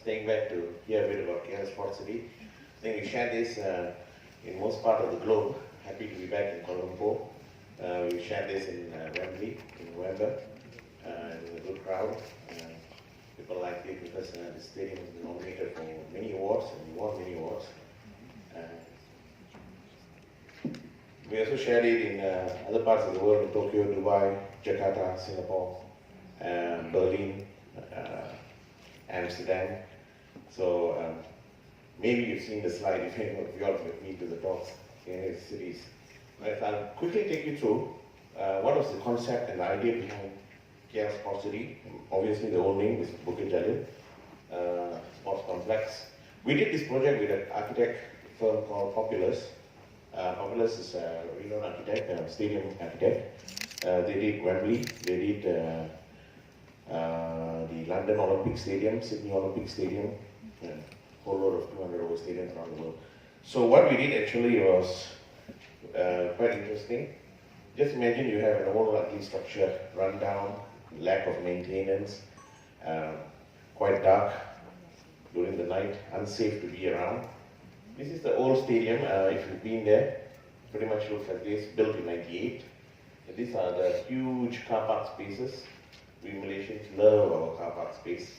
staying back to hear a bit about KL Sports City. I think we shared this in most part of the globe. Happy to be back in Kuala Lumpur. We shared this in Wembley in November. It was a good crowd. People liked it because the stadium has been nominated for many awards and we won many awards. We also shared it in other parts of the world, in Tokyo, Dubai, Jakarta, Singapore, Berlin, Amsterdam. So maybe you've seen the slide if any of you all have been to the talks in these cities. Right, I'll quickly take you through what was the concept and the idea behind KL Sports City. Obviously the old name is Bukit Jalil Sports Complex. We did this project with an architect firm called Populous. Populous is a renowned architect, a stadium architect. They did Wembley, they did the London Olympic Stadium, Sydney Olympic Stadium, a whole load of 200 over stadiums around the world. So what we did actually was quite interesting. Just imagine you have an old ugly structure, run down, lack of maintenance, quite dark during the night, unsafe to be around. This is the old stadium. If you've been there, pretty much looks like this, built in '98. These are the huge car park spaces. We Malaysians love our car park space.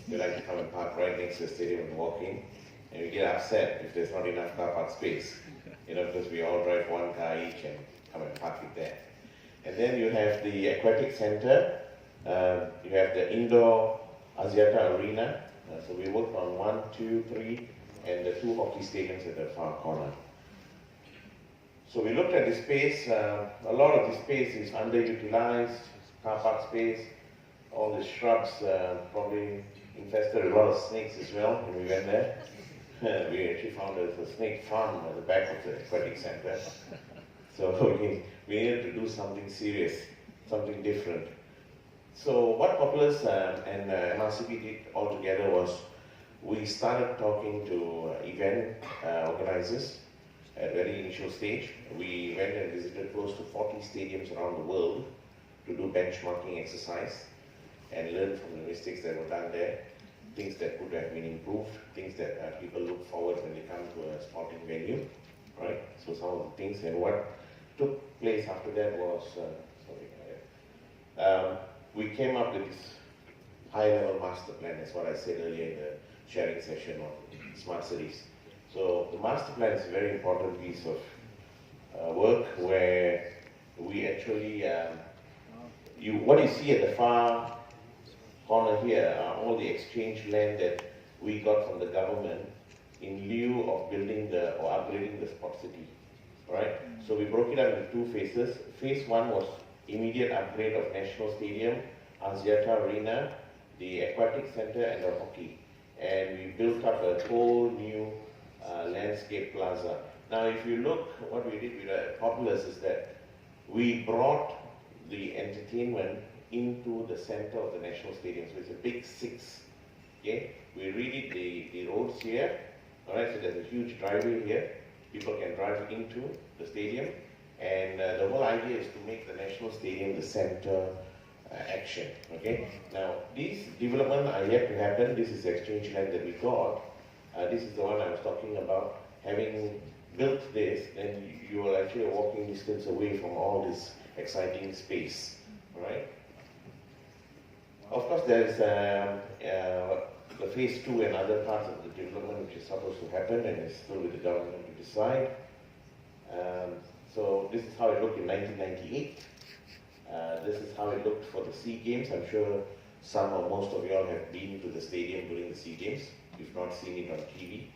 We like to come and park right next to the stadium and walk in. And we get upset if there's not enough car park space. Because we all drive one car each and come and park it there. And then you have the aquatic center. You have the indoor Axiata Arena. So we worked on 1, 2, 3, and the 2 hockey stadiums at the far corner. So we looked at the space. A lot of the space is underutilized, car park space. All the shrubs probably infested a lot of snakes as well when we went there. We actually found there's a snake farm at the back of the aquatic center. So we needed to do something serious, something different. So what Populous and MRCP did all together was we started talking to event organizers at very initial stage. We went and visited close to 40 stadiums around the world to do benchmarking exercise and learn from the mistakes that were done there, things that could have been improved, things that people look forward when they come to a sporting venue, right? So some of the things, and what took place after that was, we came up with this high-level master plan. That's what I said earlier in the sharing session on smart cities. So the master plan is a very important piece of work where we actually, what you see at the far corner here are all the exchange land that we got from the government in lieu of building or upgrading the sport city, right? So we broke it up into 2 phases. Phase 1 was immediate upgrade of National Stadium, Axiata Arena, the aquatic center, and the hockey. And we built up a whole new landscape plaza. Now, if you look, what we did with Populous is that we brought the entertainment into the center of the National Stadium. So it's a big 6. Okay, we redid the roads here. All right, so there's a huge driveway here. People can drive into the stadium, and the whole idea is to make the National Stadium the center action. Okay, now these developments are yet to happen. This is the exchange land that we got. This is the one I was talking about. Having built this, then you are actually a walking distance away from all this exciting space. All right. Of course, there's the phase 2 and other parts of the development which is supposed to happen and is still with the government to decide. So this is how it looked in 1998. This is how it looked for the SEA Games. I'm sure some or most of you all have been to the stadium during the SEA Games. If not seen it on TV,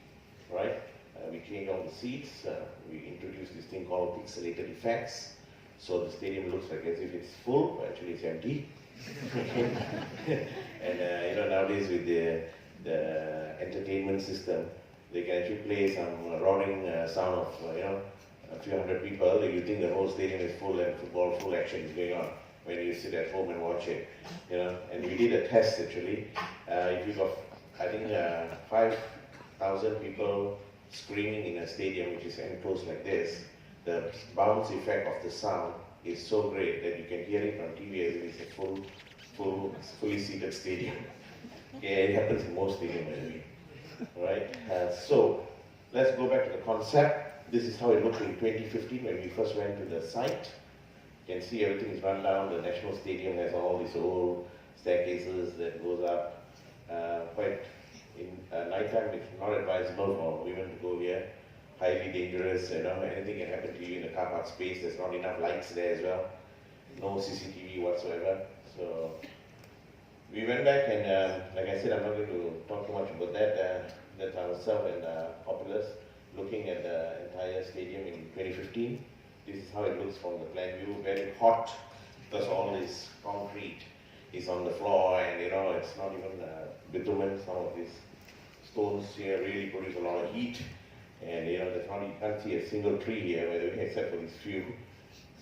right? We changed all the seats. We introduced this thing called pixelated effects. So the stadium looks like as if it's full, but actually it's empty. And nowadays with the entertainment system, they can actually play some roaring sound of a few hundred people. You think the whole stadium is full and football full action is going on when you sit at home and watch it. And we did a test actually. If you got, I think 5,000 people screaming in a stadium which is enclosed like this, the bounce effect of the sound is so great that you can hear it on TV as if it's a fully seated stadium. Okay, it happens in most stadiums, by the way. Right? So, let's go back to the concept. This is how it looked in 2015 when we first went to the site. You can see everything is run down. The National Stadium has all these old staircases that goes up. Quite in nighttime, it's not advisable for women to go here. Highly dangerous, anything can happen to you in the car park space. There's not enough lights there as well. No CCTV whatsoever. So we went back and, like I said, I'm not going to talk too much about that. That's ourselves and Populous looking at the entire stadium in 2015. This is how it looks from the plan view. Very hot because all this concrete is on the floor, and it's not even bitumen. Some of these stones here really produce a lot of heat, and there's not, you can't see a single tree here, by the way, except for these few.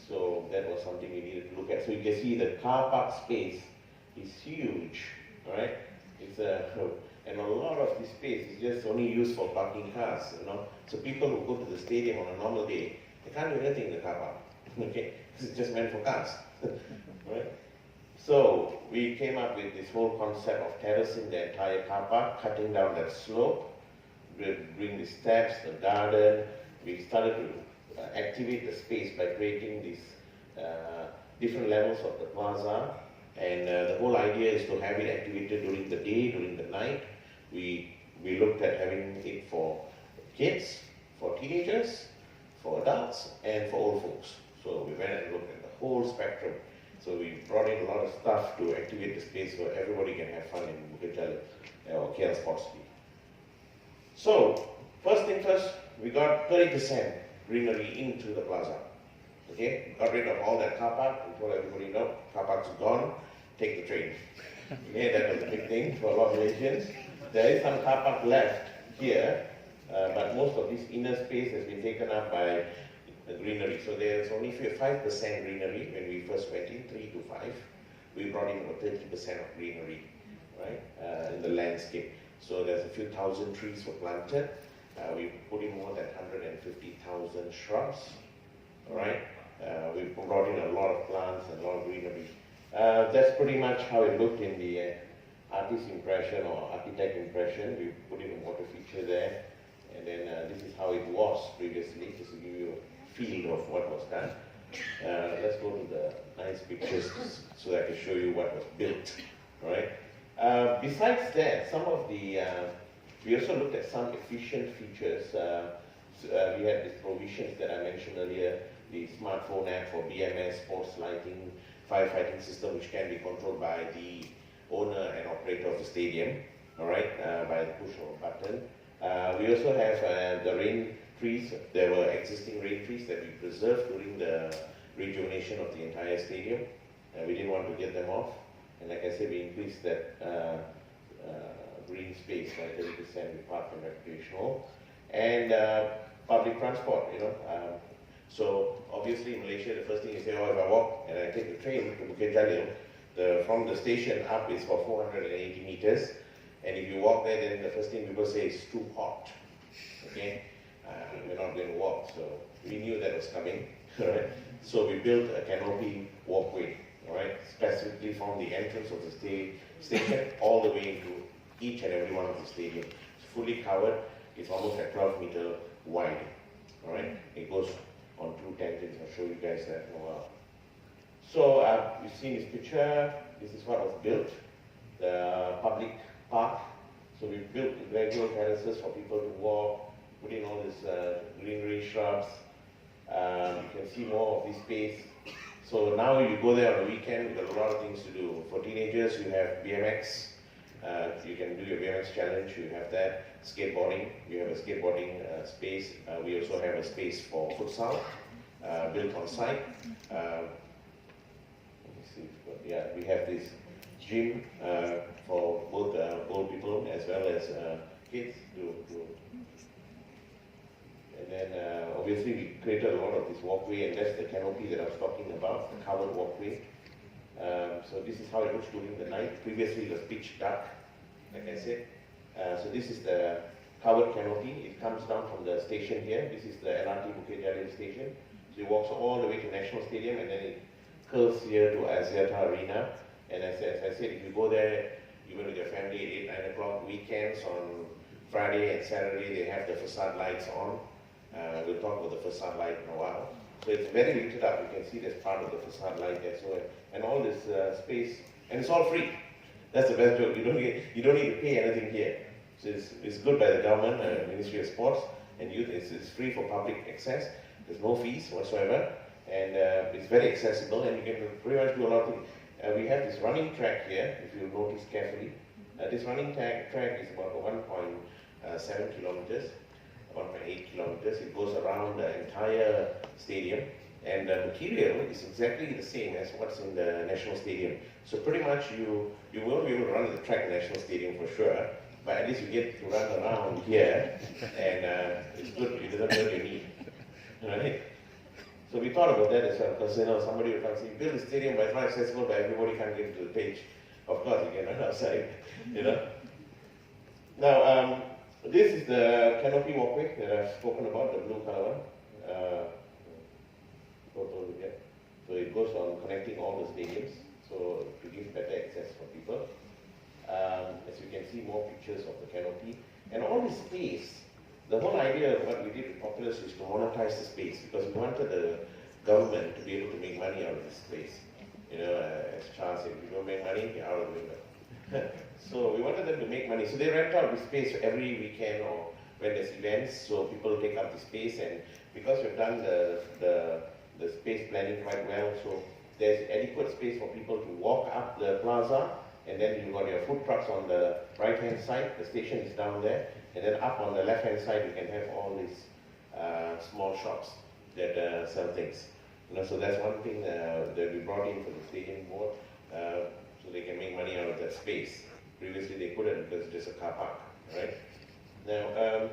So that was something we needed to look at. So you can see the car park space is huge, all right? It's and a lot of this space is just only used for parking cars, So people who go to the stadium on a normal day, they can't do anything in the car park, okay? This is just meant for cars, right? So we came up with this whole concept of terracing the entire car park, cutting down that slope, bring the steps, the garden. We started to activate the space by creating these different levels of the plaza. And the whole idea is to have it activated during the day, during the night. We looked at having it for kids, for teenagers, for adults, and for old folks. So we went and looked at the whole spectrum. So we brought in a lot of stuff to activate the space so everybody can have fun in Bukit Jalil or KL Sports Street. So, first thing first, we got 30% greenery into the plaza. Okay, got rid of all that car park and told everybody, no, car park's gone, take the train. Okay, that was a big thing for a lot of Malaysians. There is some car park left here, but most of this inner space has been taken up by the greenery. So there's only 5% greenery when we first went in, 3 to 5. We brought in about 30% of greenery, right, in the landscape. So there's a few thousand trees were planted. We put in more than 150,000 shrubs, all right. We brought in a lot of plants and a lot of greenery. That's pretty much how it looked in the artist impression or architect impression. We put in a water feature there. And then this is how it was previously, just to give you a feel of what was done. Let's go to the nice pictures so that I can show you what was built, right? Besides that, some of the, we also looked at some efficient features. We had these provisions that I mentioned earlier, the smartphone app for BMS, sports lighting, firefighting system, which can be controlled by the owner and operator of the stadium, all right, by the push of a button. We also have the rain trees. There were existing rain trees that we preserved during the rejuvenation of the entire stadium. We didn't want to get them off. And like I said, we increased that green space by 30% with park and recreational. And public transport, so obviously in Malaysia, the first thing you say, oh, if I walk and I take the train to Bukit Jalil, from the station up is for 480 meters. And if you walk there, then the first thing people say is too hot. Okay? We're not going to walk, so we knew that was coming. Right? So we built a canopy walkway, all right, specifically from the entrance of the station all the way into each and every one of the stadium. It's fully covered. It's almost at 12 meters wide. All right? It goes on 2 tangents. I'll show you guys that in a while. So you've seen this picture. This is what was built. The public park. So we built gradual terraces for people to walk, put in all this greenery shrubs. You can see more of this space. So now you go there on the weekend, you've got a lot of things to do. For teenagers, you have BMX. You can do your BMX challenge, you have that. Skateboarding, you have a skateboarding space. We also have a space for futsal built on site. Let me see, yeah, we have this gym for both old people as well as kids and then obviously we created a lot of this walkway, and that's the canopy that I was talking about, the covered walkway. So this is how it looks during the night. Previously it was pitch dark, like I said. So this is the covered canopy. It comes down from the station here. This is the LRT Bukit Jalil station. So it walks all the way to National Stadium, and then it curves here to Axiata Arena. And as I said, if you go there even with your family at 8, 9 o'clock. Weekends on Friday and Saturday, they have the facade lights on. We'll talk about the facade light in a while. So it's very lit up. You can see there's part of the facade light there. So, and all this space, and it's all free. That's the best joke. You don't need to pay anything here. So it's good by the government, Ministry of Sports and Youth. It's free for public access. There's no fees whatsoever, and it's very accessible, and you can pretty much do a lot of things. We have this running track here, if you notice carefully. This running track is about 1.7 kilometers, 1.8 kilometers. It goes around the entire stadium, and the material is exactly the same as what's in the National Stadium. So pretty much you won't be able to run the track in the National Stadium for sure, but at least you get to run around here, and it's good. It doesn't hurt your knee, right? So we thought about that as well, because somebody would come and say, build a stadium, but it's not accessible, but everybody can't get to the pitch. Of course, you can run outside, Now, this is the canopy walkway that I've spoken about, the blue color one. So it goes on connecting all the stadiums, so to give better access for people. As you can see, more pictures of the canopy. And all this space, the whole idea of what we did with Populous is to monetize the space, because we wanted the government to be able to make money out of this space. As Charles said, if you don't make money, you're out of the window. So we wanted them to make money. So they rent out the space every weekend or when there's events, so people take up the space. And because we've done the space planning quite well, so there's adequate space for people to walk up the plaza, and then you've got your food trucks on the right-hand side, the station is down there, and then up on the left-hand side you can have all these small shops that sell things. So that's one thing that we brought in for the stadium board, so they can make money out of that space. Previously they couldn't because it's just a car park, right? Now,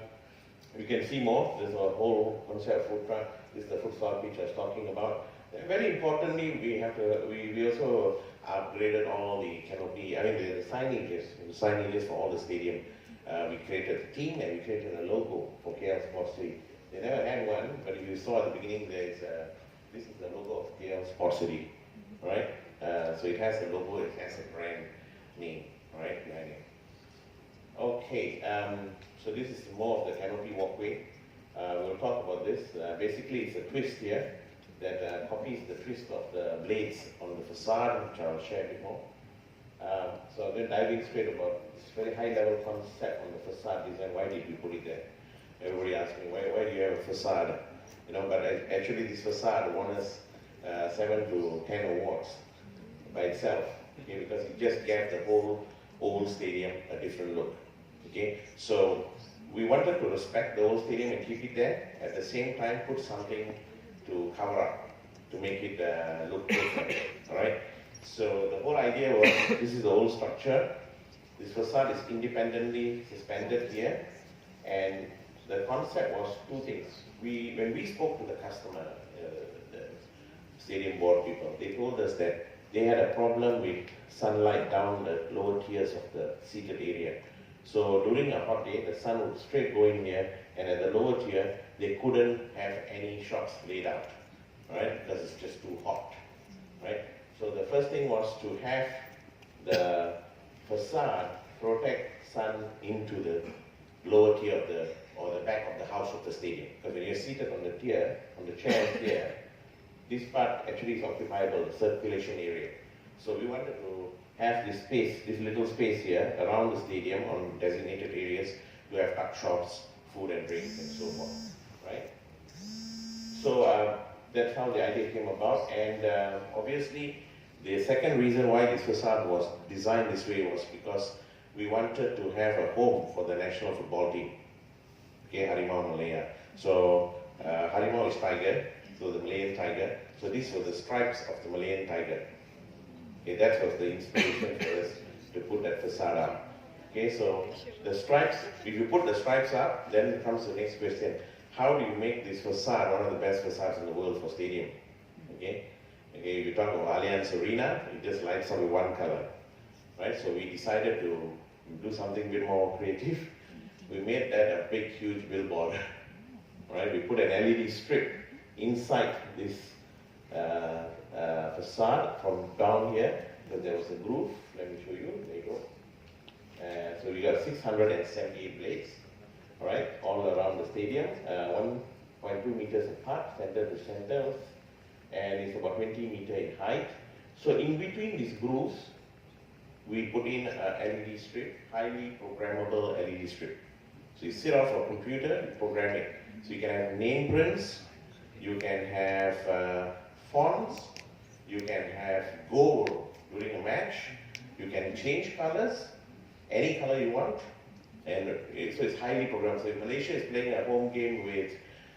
you can see more. There's a whole concept of food truck. This is the futsal pitch I was talking about. And very importantly, we also upgraded all the canopy, the signages for all the stadium. We created a theme and we created a logo for KL Sports City. They never had one, but if you saw at the beginning, this is the logo of KL Sports City, right? So it has the logo, it has a brand name, right, behind it. Okay, so this is more of the canopy walkway. We'll talk about this. Basically, it's a twist here that copies the twist of the blades on the facade, which I'll share a bit more. So I'm going to dive in straight about this very high-level concept on the facade design. Why did we put it there? Everybody asks me, why do you have a facade? But actually this facade won us 7 to 10 awards by itself, okay, because it just gave the whole old stadium a different look. Okay, so we wanted to respect the old stadium and keep it there. At the same time, put something to cover up, to make it look different. All right. So the whole idea was, this is the old structure. This facade is independently suspended here, and the concept was two things. When we spoke to the customer, the stadium board people, they told us that they had a problem with sunlight down the lower tiers of the seated area. So during a hot day, the sun would straight go in here, and at the lower tier, they couldn't have any shops laid out, right? Because it's just too hot, right? So the first thing was to have the facade protect sun into the lower tier or the back of the house of the stadium. Because when you're seated on the chair here, this part actually is occupiable, the circulation area. So we wanted to have this space, this little space here around the stadium on designated areas to have tuck shops, food and drinks and so forth, right? So that's how the idea came about, and obviously the second reason why this facade was designed this way was because we wanted to have a home for the national football team, okay, Harimau Malaya. So Harimau is tiger, so the Malayan tiger. So these were the stripes of the Malayan tiger. Okay, that was the inspiration for us to put that facade up. Okay, so the stripes, if you put the stripes up, then comes the next question. How do you make this facade one of the best facades in the world for stadium? Okay, if you talk about Allianz Arena, it just lights up with one color. Right, so we decided to do something a bit more creative. We made that a big, huge billboard. Right, we put an LED strip inside this facade from down here, because there was a groove. Let me show you. There you go. So we got 678 blades, all right, all around the stadium, 1.2 meters apart, center to center, and it's about 20 meters in height. So in between these grooves, we put in a LED strip, highly programmable LED strip. So you sit off a computer, you program it. So you can have name prints, you can have fonts, you can have goal during a match, you can change colors, any color you want, and so it's highly programmed. So if Malaysia is playing a home game with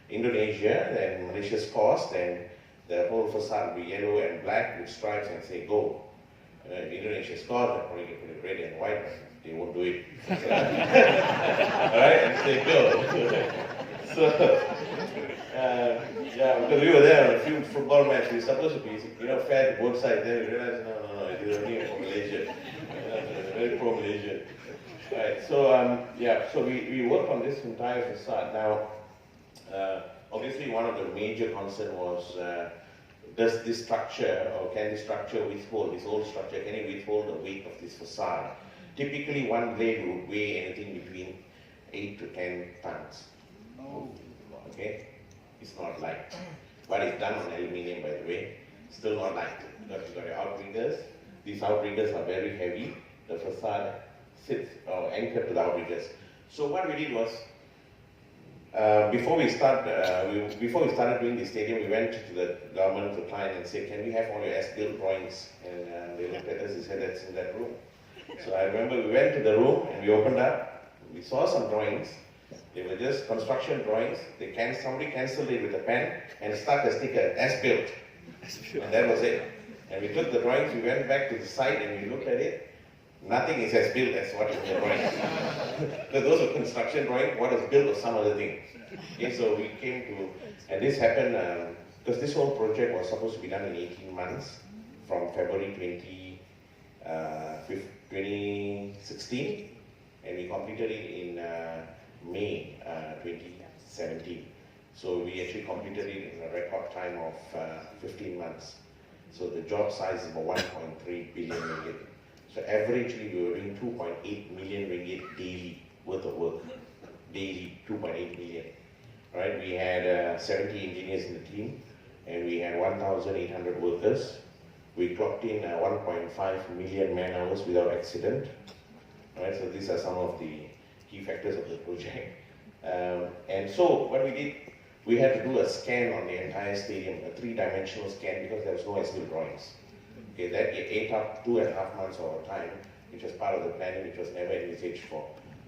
Indonesia, then Malaysia scores, then the whole facade will be yellow and black with stripes and say go. If Indonesia scores, they'll probably put it red and white, but they won't do it. Alright, and say go. So, yeah, because we were there on a few football matches, we were supposed to be, fair to both sides, then we realized, no, it is only for Malaysia. Very pro-Malaysian. Right, so, so we worked on this entire facade. Now, obviously one of the major concerns was, does this structure, or can this structure withhold, this old structure, can it withhold the weight of this facade? Typically one blade would weigh anything between 8 to 10 tons. Oh. Okay? It's not light. But it's done on aluminium, by the way. Still not light, because you've got your outriggers. These outriggers are very heavy. The facade sits anchored to the outriggers. So what we did was, before we started doing the stadium, we went to the government, the client, and said, can we have all your as-built drawings? And they looked at us and said, that's in that room. So I remember we went to the room and we opened up, we saw some drawings. They were just construction drawings. Somebody cancelled it with a pen and stuck a sticker, as-built. And that was it. And we took the drawings, we went back to the site and we looked at it. Nothing is as built as what is in the drawings. Because those are construction drawings, what is built was some other thing. Okay, so we came to, and this happened, because this whole project was supposed to be done in 18 months, from February 2016, and we completed it in May 2017. So we actually completed it in a record time of 15 months. So the job size is about 1.3 billion ringgit. So averagely we were doing 2.8 million ringgit daily worth of work. Daily, 2.8 million. Right? We had 70 engineers in the team, and we had 1,800 workers. We clocked in 1.5 million man hours without accident. Right? So these are some of the key factors of the project. And so what we did, we had to do a scan on the entire stadium, a 3-dimensional scan, because there was no as-built drawings. Okay, that ate up 2.5 months of our time, which was part of the planning, which was never envisaged for.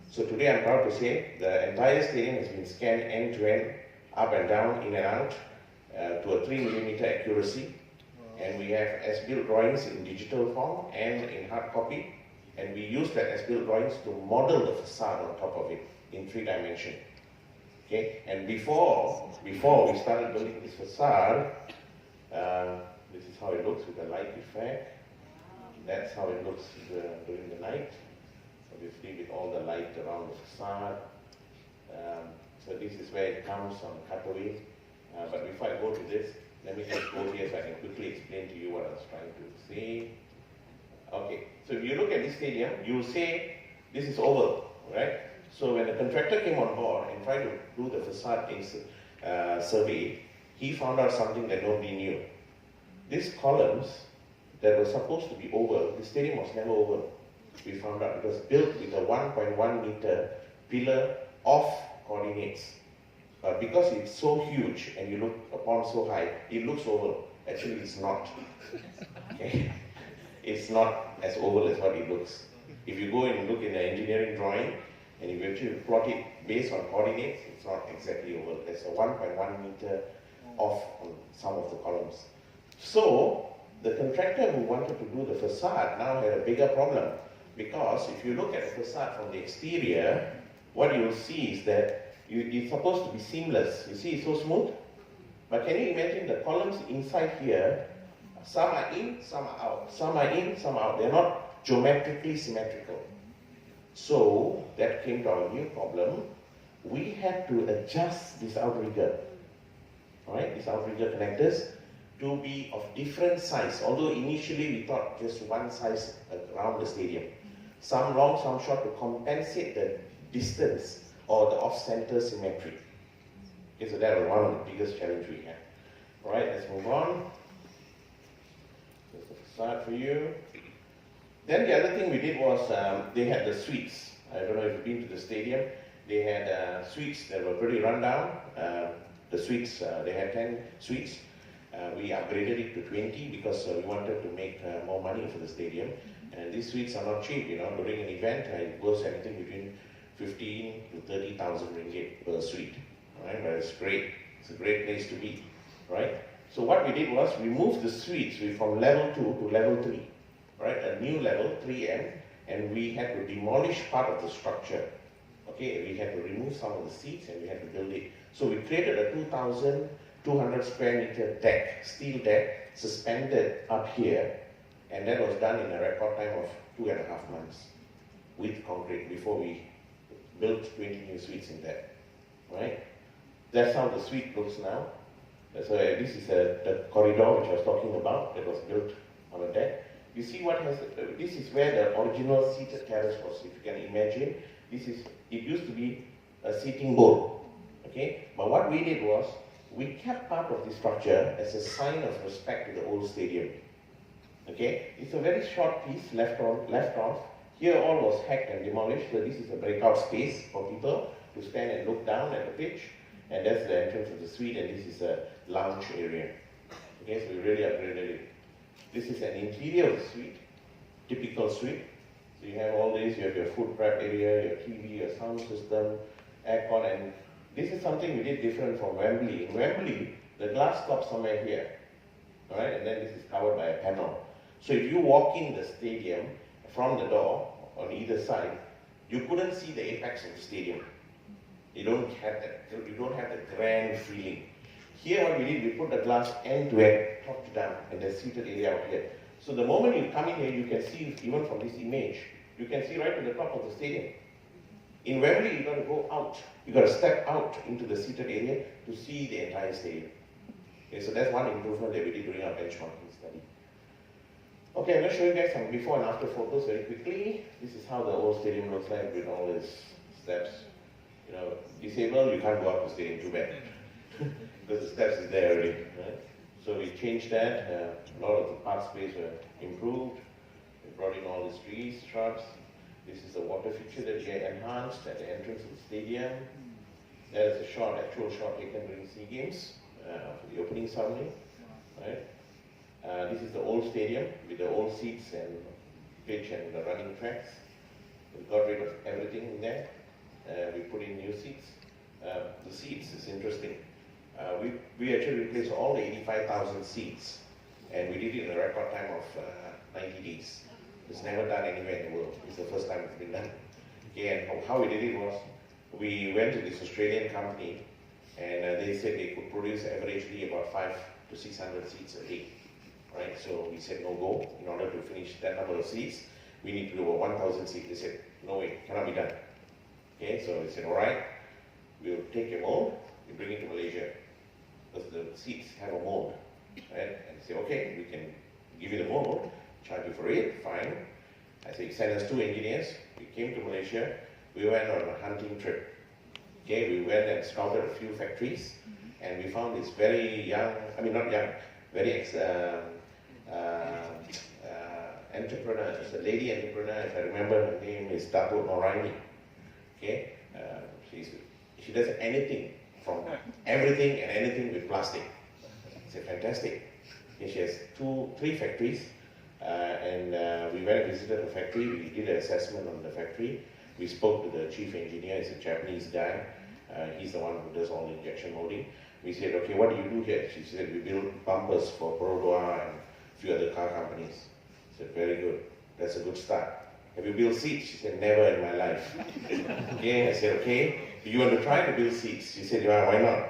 So today I'm proud to say the entire stadium has been scanned end to end, up and down, in and out, to a 3mm accuracy. And we have as-built drawings in digital form and in hard copy. And we use that as-built drawings to model the facade on top of it in 3 dimensions. Okay, and before we started building this facade, this is how it looks with the light effect. That's how it looks during the night. Obviously with all the light around the facade. So this is where it comes on cutaway. But before I go to this, let me just go here so I can quickly explain to you what I was trying to say. Okay, so if you look at this stadium, you say this is oval, right? So when the contractor came on board and tried to do the facade survey, he found out something that nobody knew. These columns that were supposed to be oval, the stadium was never oval. We found out it was built with a 1.1 meter pillar off coordinates. But because it's so huge and you look upon so high, it looks oval. Actually, it's not. Okay? It's not as oval as what it looks. If you go and look in the engineering drawing, and if you actually plot it based on coordinates, it's not exactly oval. There's a 1.1 meter off on some of the columns. So, the contractor who wanted to do the facade now had a bigger problem, because if you look at the facade from the exterior, what you'll see is that it's supposed to be seamless. You see, it's so smooth. But can you imagine the columns inside here, some are in, some are out. Some are in, some are out. They're not geometrically symmetrical. So, that came to our new problem. We had to adjust this outrigger, right? These outrigger connectors, to be of different size. Although initially we thought just one size around the stadium. some long, some short, to compensate the distance or the off-center symmetry. Okay, so that was one of the biggest challenges we had. All right, let's move on. Just a facade for you. Then the other thing we did was they had the suites. I don't know if you've been to the stadium. They had suites that were pretty run down. The suites, they had 10 suites. We upgraded it to 20 because we wanted to make more money for the stadium. And these suites are not cheap, you know. During an event, it goes anything between 15 to 30,000 ringgit per suite. Right? But it's great. It's a great place to be, right? So what we did was we moved the suites from level 2 to level 3, right? A new level, 3M, and we had to demolish part of the structure. Okay, we had to remove some of the seats and we had to build it. So we created a 2,200 square meter deck, steel deck, suspended up here, and that was done in a record time of 2.5 months with concrete before we built 20 new suites in there, right? That's how the suite looks now. So this is the corridor which I was talking about that was built on a deck. You see what has, this is where the original seated terrace was, if you can imagine. It used to be a seating bowl, okay? But what we did was, we kept part of the structure as a sign of respect to the old stadium, okay? It's a very short piece left off. Here all was hacked and demolished, so this is a breakout space for people to stand and look down at the pitch. And that's the entrance of the suite, and this is a lounge area. Okay, so we really upgraded it. This is an interior of the suite, typical suite. So you have all this, you have your food prep area, your TV, your sound system, aircon, and this is something we did different from Wembley. In Wembley, the glass stops somewhere here, all right, and then this is covered by a panel. So if you walk in the stadium from the door on either side, you couldn't see the apex of the stadium. You don't have that grand feeling. Here what we did, we put the glass end to end, top to down, and the seated area out here. So the moment you come in here, you can see, even from this image, you can see right to the top of the stadium. In Wembley, you got to go out. You got to step out into the seated area to see the entire stadium. Okay, so that's one improvement that we did during our benchmarking study. Okay, I'm going to show you guys some before and after photos very quickly. This is how the old stadium looks like with all these steps. You know, disabled, you can't go up the stadium, too bad. Because the steps is there already, right? So we changed that. A lot of the park space were improved. We brought in all these trees, shrubs. This is the water feature that we had enhanced at the entrance of the stadium. That is a actual shot taken during SEA Games for the opening ceremony, right? This is the old stadium with the old seats and pitch and the running tracks. We got rid of everything in there. We put in new seats. The seats is interesting. We actually replaced all the 85,000 seats, and we did it in a record time of 90 days. It's never done anywhere in the world. It's the first time it's been done. Okay, and how we did it was, we went to this Australian company, and they said they could produce averagely about 500 to 600 seats a day. Right? So we said no go. In order to finish that number of seats, we need to do over 1,000 seats. They said, no way, cannot be done. Okay, so we said, all right, we'll take a mold, we bring it to Malaysia, because the seats have a mold, right? And say, okay, we can give you the mold, charge you for it, fine. I say, send us 2 engineers. We came to Malaysia, we went on a hunting trip. Okay, we went and scouted a few factories, and we found this very young, not young, very entrepreneur. It's a lady entrepreneur, if I remember her name is Dato Noraini. Okay, she does anything, from everything and anything with plastic. It's fantastic. Okay, she has 3 factories, and we went and visited the factory. We did an assessment on the factory. We spoke to the chief engineer. He's a Japanese guy. He's the one who does all the injection molding. We said, okay, what do you do here? She said, we build bumpers for Perodua and a few other car companies. I said, very good. That's a good start. Have you built seats? She said, never in my life. Okay, I said, okay, do you want to try to build seats? She said, yeah, why not?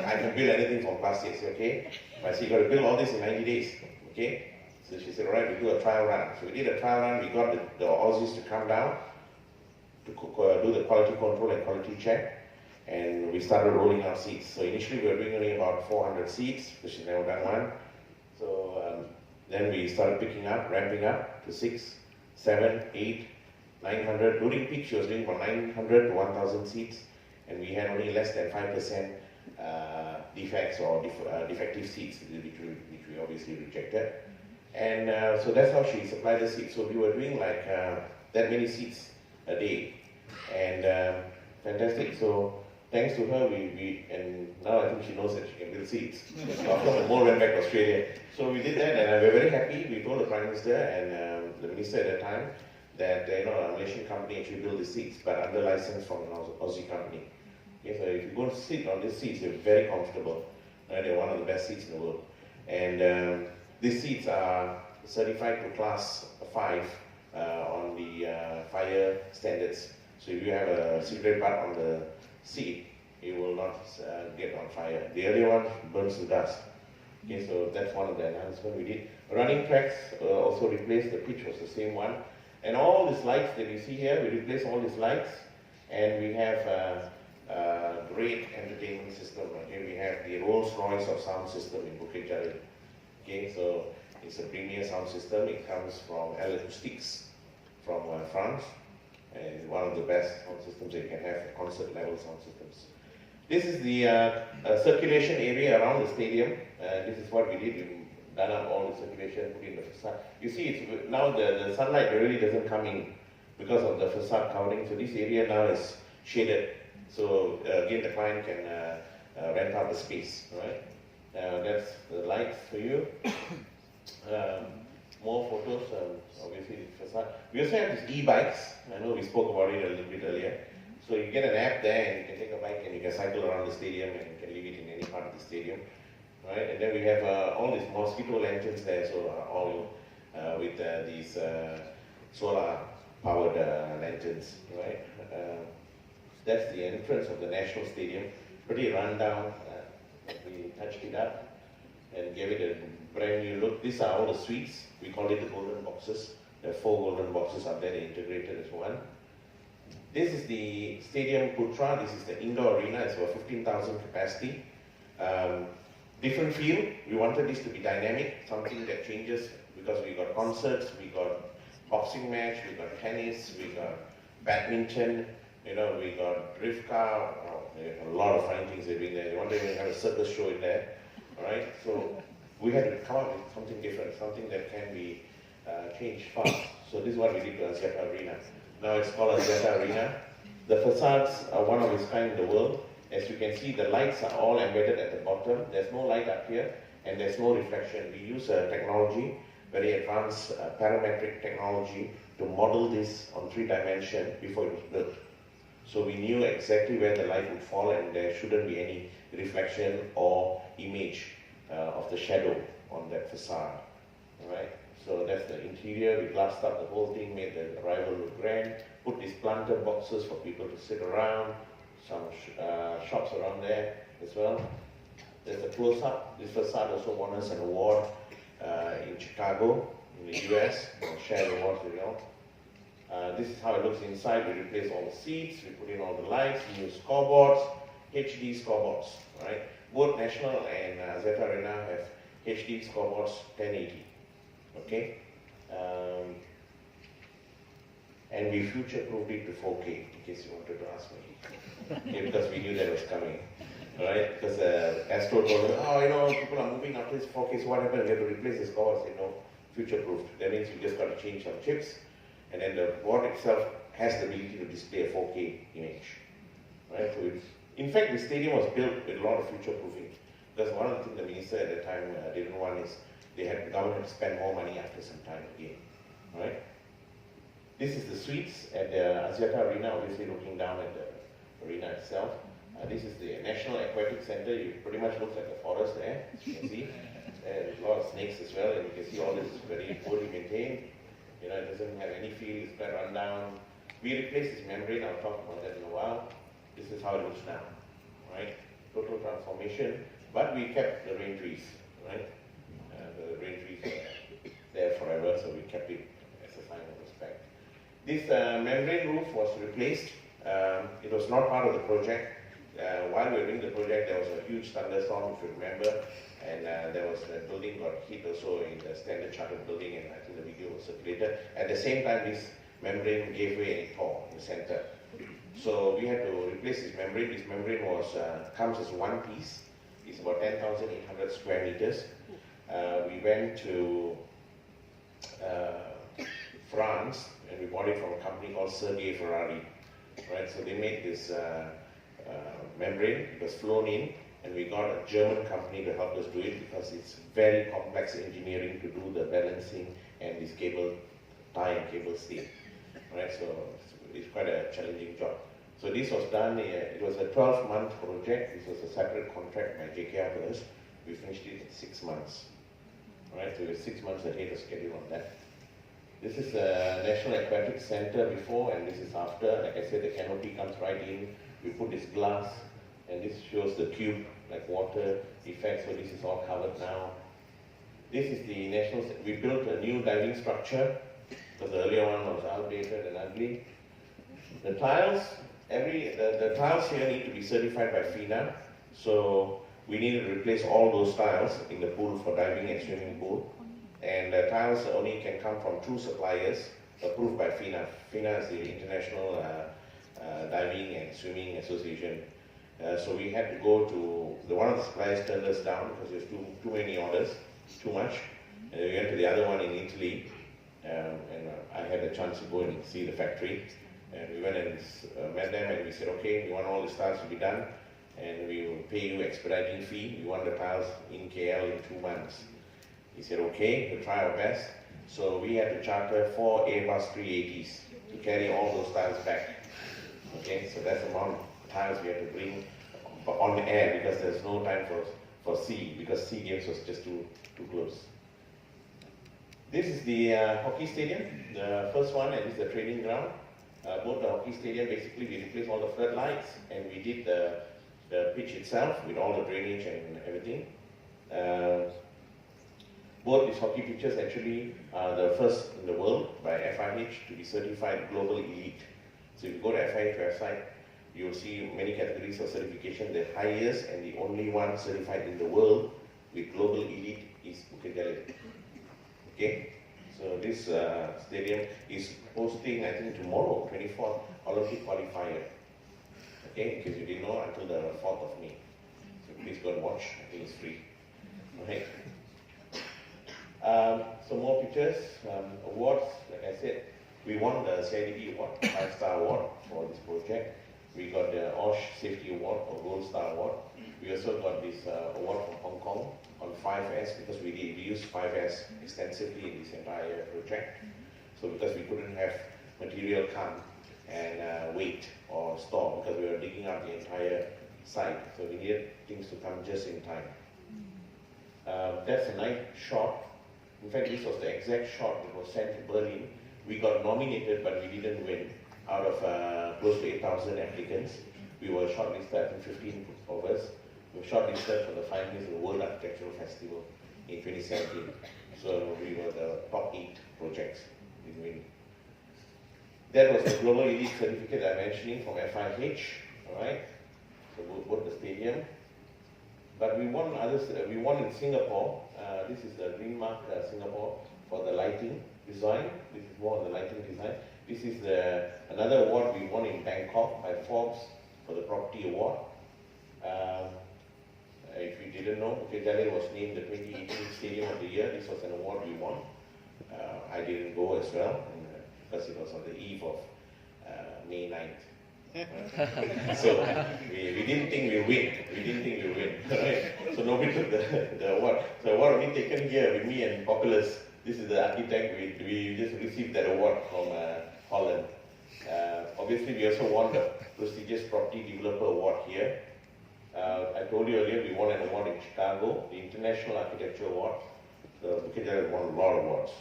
I can build anything from plastic. I said, okay. I said, you got to build all this in 90 days. Okay? So she said, all right, we do a trial run. So we did a trial run. We got the Aussies to come down to do the quality control and quality check. And we started rolling out seats. So initially we were doing only about 400 seats, because she's never done one. So then we started picking up, ramping up to 6, 7, 8, 900, during peak she was doing from 900 to 1,000 seats, and we had only less than 5% defects or defective seats, which we obviously rejected. And so that's how she supplied the seats. So we were doing like that many seats a day, and fantastic. So thanks to her, and now I think she knows that she can build seats. So after the more went back to Australia. So we did that, and we're very happy. We told the Prime Minister and the Minister at that time that a Malaysian company actually built the seats, but under license from an Aussie company. Okay, so if you go and sit on these seats, they're very comfortable. Right? They're one of the best seats in the world. And these seats are certified to class 5 on the fire standards. So if you have a cigarette butt on the seat, it will not get on fire. The earlier one burns to dust. Okay, so that's one of the enhancements we did. Running tracks also replaced, the pitch was the same one. And all these lights that you see here, we replaced all these lights, and we have a great entertainment system. Okay, we have the Rolls Royce of sound system in Bukit Jalil. Okay, so it's a premier sound system. It comes from Acoustics from France, and one of the best sound systems that you can have, concert level sound systems. This is the circulation area around the stadium. This is what we did. We done up all the circulation, put in the facade. You see, it's, now the sunlight really doesn't come in because of the facade covering. So this area now is shaded. So again, the client can rent out the space, right? That's the lights for you. More photos, obviously the facade. We also have these e-bikes. I know we spoke about it a little bit earlier. So you get an app there and you can take a bike and you can cycle around the stadium and you can leave it in any part of the stadium. Right? And then we have all these mosquito lanterns there, so all with these solar powered lanterns, right? That's the entrance of the National Stadium. Pretty rundown. We touched it up and gave it a brand new look. These are all the suites. We call it the golden boxes. There are 4 golden boxes up there, they're integrated as one. This is the Stadium Putra. This is the indoor arena. It's about 15,000 capacity. Different feel. We wanted this to be dynamic, something that changes because we got concerts, we got boxing match, we got tennis, we got badminton, we got drift car, a lot of fine things they're doing there. They wanted to have a circus show in there, all right? So we had to come up with something different, something that can be changed fast. So this is what we did to Axiata Arena. Now it's called Axiata Arena. The facades are one of its kind in the world. As you can see, the lights are all embedded at the bottom. There's no light up here, and there's no reflection. We use technology, very advanced parametric technology, to model this on 3 dimensions before it was built. So we knew exactly where the light would fall, and there shouldn't be any reflection or image of the shadow on that facade. All right? So that's the interior. We glassed up the whole thing, made the arrival look grand, put these planter boxes for people to sit around, some shops around there as well. There's a close-up. This facade also won us an award in Chicago, in the US. We'll share the awards with you all. This is how it looks inside. We replaced all the seats, we put in all the lights, new scoreboards, HD scoreboards, right? Both National and Axiata Arena have HD scoreboards 1080, okay? And we future-proofed it to 4K, in case you wanted to ask me. Okay, because we knew that was coming, right? Because Astro told us, people are moving after this 4K, so what happened? We have to replace this core. I said, no, future-proofed. That means you just got to change some chips, and then the board itself has the ability to display a 4K image, right? So in fact, the stadium was built with a lot of future-proofing. Because one of the things the minister at the time didn't want is the government to spend more money after some time again, right? This is the suites at the Axiata Arena, obviously looking down at the arena itself. This is the National Aquatic Center. It pretty much looks like a forest there, as you can see. There's a lot of snakes as well, and you can see all this is very poorly maintained. It doesn't have any feel, it's quite run down. We replaced this membrane, I'll talk about that in a while. This is how it looks now, right? Total transformation, but we kept the rain trees, right? The rain trees are there forever, so we kept it as a sign of respect. This membrane roof was replaced. It was not part of the project. While we were doing the project, there was a huge thunderstorm, if you remember, and there was the building got hit also in the Standard Chartered building, and I think the video was circulated. At the same time, this membrane gave way and it tore in the center. So we had to replace this membrane. This membrane comes as one piece. It's about 10,800 square meters. We went to France and we bought it from a company called Sergei Ferrari. Right, so they made this membrane. It was flown in, and we got a German company to help us do it because it's very complex engineering to do the balancing and this cable tie and cable stay. Right, so it's quite a challenging job. So this was done, it was a 12-month project. This was a separate contract by JKR for us. We finished it in 6 months. Right, so we were 6 months ahead of schedule on that. This is the National Aquatic Center before, and this is after. Like I said, the canopy comes right in. We put this glass, and this shows the cube, like water effect, so this is all covered now. This is the national, we built a new diving structure, because the earlier one was outdated and ugly. The tiles, the tiles here need to be certified by FINA, so we needed to replace all those tiles in the pool for diving and swimming pool. And the tiles only can come from 2 suppliers approved by FINA. FINA is the International Diving and Swimming Association. So we had to go to, one of the suppliers turned us down because there's too many orders, too much. And we went to the other one in Italy, and I had a chance to go and see the factory. And we went and met them and we said, okay, we want all the tiles to be done and we will pay you expediting fee. We want the tiles in KL in 2 months. He said, okay, we'll try our best. So we had to charter 4 Airbus 380s to carry all those tiles back. Okay, so that's the amount of tiles we had to bring on the air because there's no time for sea, because SEA Games was just too close. This is the hockey stadium, the first one, and this is the training ground. Both the hockey stadium, basically we replaced all the floodlights and we did the pitch itself with all the drainage and everything. Both these hockey pitches actually are the first in the world by FIH to be certified global elite. So if you go to FIH website, you'll see many categories of certification. The highest and the only one certified in the world with global elite is Bukit Jalil. Okay, so this stadium is hosting, I think tomorrow, 24th Olympic qualifier. Okay, in case you didn't know, until the 4th of May. So please go and watch. I think it's free. Right. Some more pictures, awards. Like I said, we won the CIDB award, 5-star award for this project. We got the OSH Safety Award or Gold Star Award. We also got this award from Hong Kong on 5S because we used 5S extensively in this entire project. So because we couldn't have material come and wait or store because we were digging out the entire site. So we needed things to come just in time. That's a night shot. In fact, this was the exact shot that was sent to Berlin. We got nominated, but we didn't win. Out of close to 8,000 applicants, we were shortlisted, I think 15 of us. We were shortlisted for the finalists of the World Architectural Festival in 2017. So we were the top 8 projects in winning. That was the Global Elite Certificate I'm mentioning from FIH, all right? So both the stadium. But we won others. We won in Singapore. This is the Green Mark Singapore for the lighting design. This is more on the lighting design. This is another award we won in Bangkok by Forbes for the Property Award. If you didn't know, Bukit Jalil was named the 2018 Stadium of the Year. This was an award we won. I didn't go as well because it was on the eve of May 9th. So we didn't think we'll win. We didn't think we'll win. Right? So nobody took the award. So the award only taken here with me and Populous. This is the architect. We just received that award from Holland. Obviously, we also won the prestigious Property Developer Award here. I told you earlier we won an award in Chicago, the International Architecture Award. So Bukit Jalil won a lot of awards.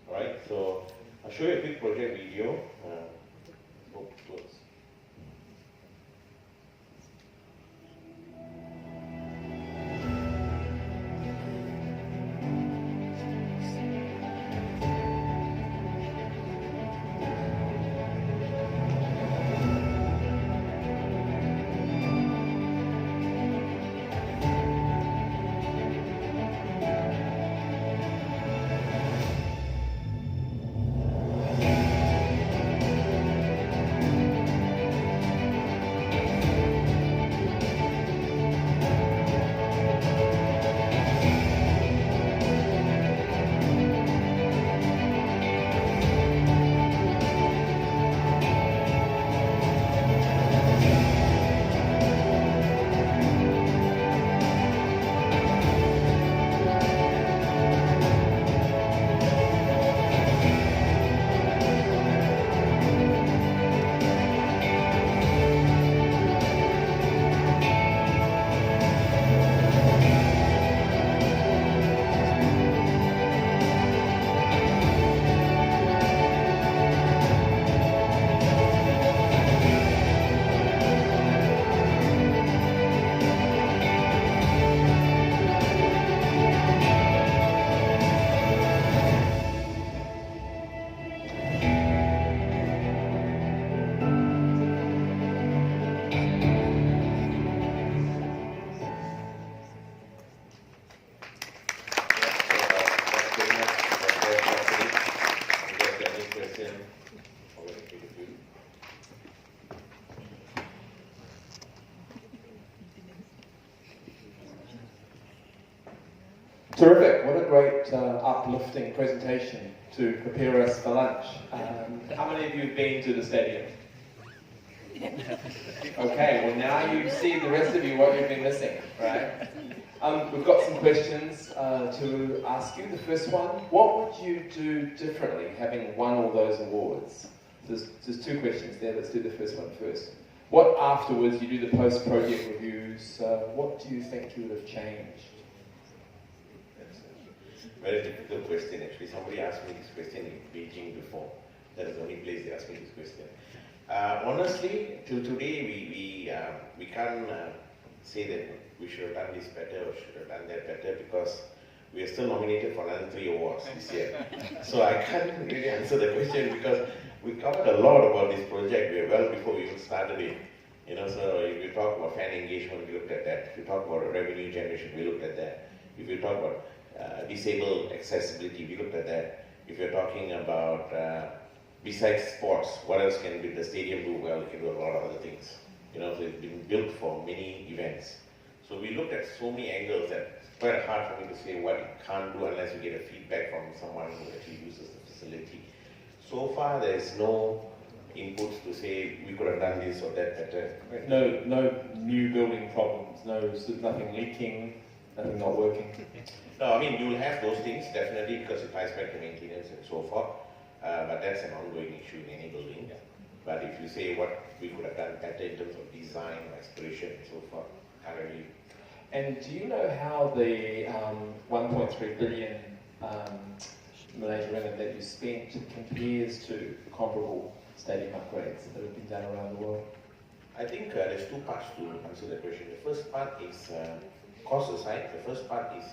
All right, so I'll show you a quick project video. Hope it works. Terrific. What a great uplifting presentation to prepare us for lunch. How many of you have been to the stadium? Okay, well now you've seen the rest of you what you've been missing, right? We've got some questions to ask you. The first one, what would you do differently having won all those awards? There's two questions there. Let's do the first one first. What afterwards, you do the post-project reviews, what do you think you would have changed? That's a very difficult question actually. Somebody asked me this question in Beijing before. That is the only place they asked me this question. Honestly, till today we can't say that we should have done this better or should have done that better because we are still nominated for another 3 awards this year. So I can't really answer the question because we covered a lot about this project well before we even started it. You know, so if you talk about fan engagement, we looked at that. If you talk about revenue generation, we looked at that. If you talk about disabled accessibility, we looked at that. If you're talking about besides sports, what else can the stadium do well? It can do a lot of other things. You know, so it's been built for many events. So we looked at so many angles that it's quite hard for me to say what it can't do unless we get a feedback from someone who actually uses the facility. So far, there's no inputs to say we could have done this or that better. No new building problems, nothing leaking, nothing not working. No, I mean, you'll have those things, definitely, because it ties back to maintenance and so forth. But that's an ongoing issue in any building. Yeah. But if you say what we could have done better in terms of design, exploration, and so forth, currently. And do you know how the 1.3 billion Malaysia ringgit that you spent compares to comparable stadium upgrades that have been done around the world? I think there's two parts to answer the question. The first part is, cost aside, the first part is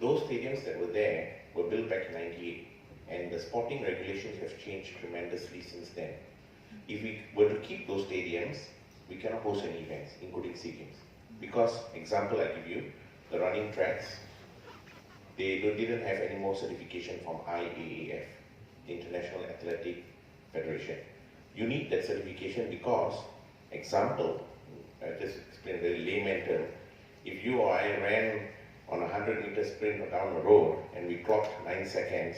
those stadiums that were there were built back in '98, and the sporting regulations have changed tremendously since then. If we were to keep those stadiums, we cannot host any events, including stadiums. Because, example I give you, the running tracks, they didn't have any more certification from IAAF, the International Athletic Federation. You need that certification because, example, just explain very layman term, if you or I ran on a 100-meter sprint down the road and we clocked 9 seconds,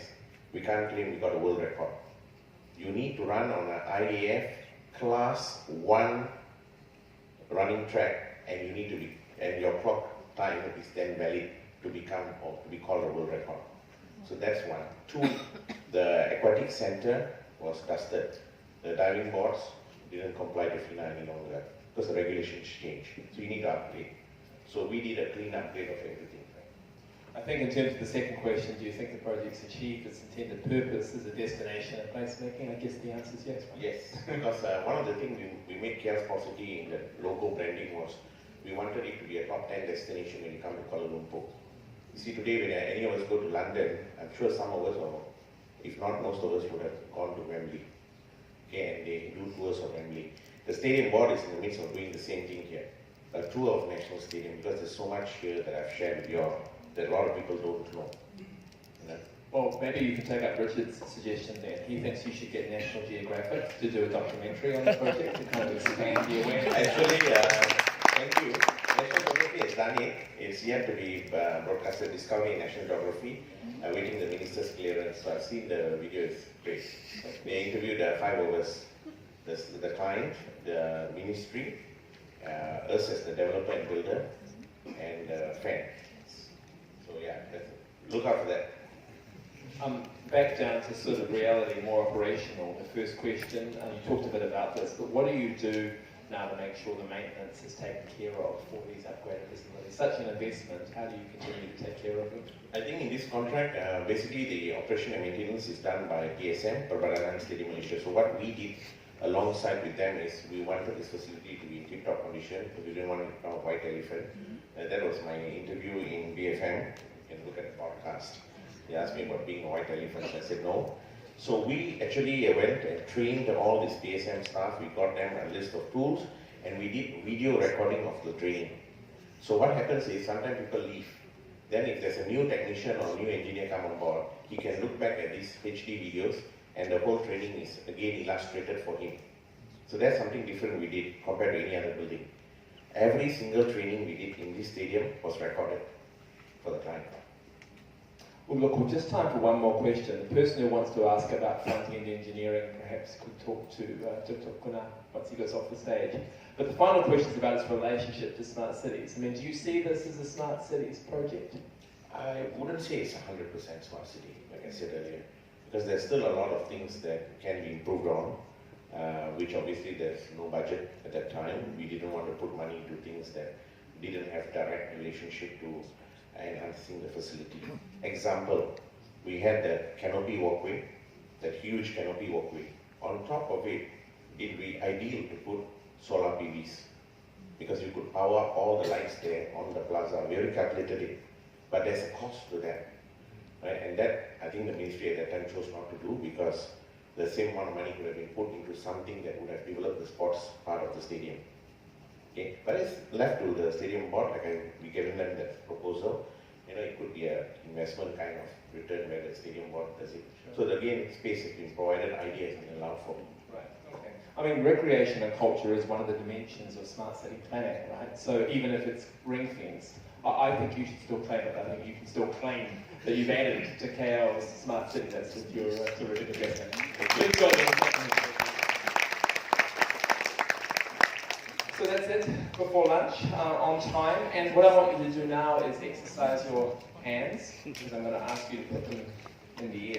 we can't claim we got a world record. You need to run on an IAF class 1 running track, and you need to be, and your clock time is then valid to become or to be called a world record. So that's one. 2, the aquatic center was dusted. The diving boards didn't comply to FINA any longer because the regulations changed. So you need to upgrade. So we did a clean upgrade of everything. I think in terms of the second question, do you think the project's achieved its intended purpose as a destination of placemaking? I guess the answer is yes. Right? Yes, because one of the things we made Kia Sportsity in the logo branding was we wanted it to be a top 10 destination when you come to Kuala Lumpur. You see, today when any of us go to London, I'm sure some of us, or if not most of us, would have gone to Wembley. Okay, and they do tours of Wembley. The stadium board is in the midst of doing the same thing here. A tour of National Stadium, because there's so much here that I've shared with you all that a lot of people don't know. You know? Well, maybe you can take up Richard's suggestion then. He thinks you should get National Geographic to do a documentary on the project to kind of expand the awareness. Actually, thank you. National Geography has done it. It's yet to be broadcasted. Discovery National Geography, awaiting the minister's clearance. So I've seen the video, it's great. They interviewed 5 of us, the client, the ministry, us as the developer and builder, and fan. So yeah, look out for that. Back down to sort of reality, more operational. The first question, you talked a bit about this, but what do you do now to make sure the maintenance is taken care of for these upgraded facilities? Such an investment, how do you continue to take care of it? I think in this contract, basically the operation and maintenance is done by PSM, Perbadanan Stadium Malaysia. So what we did alongside with them is we wanted this facility to be in tip-top condition because we didn't want it to become a white elephant. That was my interview in BFM. You can look at the podcast. They asked me about being a white elephant, and I said no. So we actually went and trained all this PSM staff. We got them a list of tools, and we did video recording of the training. So what happens is sometimes people leave. Then if there's a new technician or new engineer come on board, he can look back at these HD videos, and the whole training is again illustrated for him. So that's something different we did compared to any other building. Every single training we did in this stadium was recorded for the client. Well, look, we've just time for one more question. The person who wants to ask about front-end engineering perhaps could talk to Dr. Kuna once he goes off the stage. But the final question is about his relationship to smart cities. I mean, do you see this as a smart cities project? I wouldn't say it's 100% smart city, like I said earlier, because there's still a lot of things that can be improved on, which obviously there's no budget at that time. We didn't want to put money into things that didn't have direct relationship to enhancing the facility. Example, we had that canopy walkway, that huge canopy walkway. On top of it, it'd be ideal to put solar PVs, because you could power all the lights there on the plaza. We already calculated it, but there's a cost to that, right? And that, I think the ministry at that time chose not to do, because the same amount of money could have been put into something that would have developed the sports part of the stadium. Okay, but it's left to the stadium board. Like we given them that proposal. You know, it could be an investment kind of return where the stadium board does it. Sure. So again, space has been provided, ideas and allowed for. Right. Okay. I mean, recreation and culture is one of the dimensions of smart city planning, right? So even if it's ring fenced, I think you should still claim it. I think you can still claim that you've added to KL's smart city. That's with your terrific investment. Please go ahead. So that's it before lunch, on time. And what I want you to do now is exercise your hands, because I'm going to ask you to put them in the air.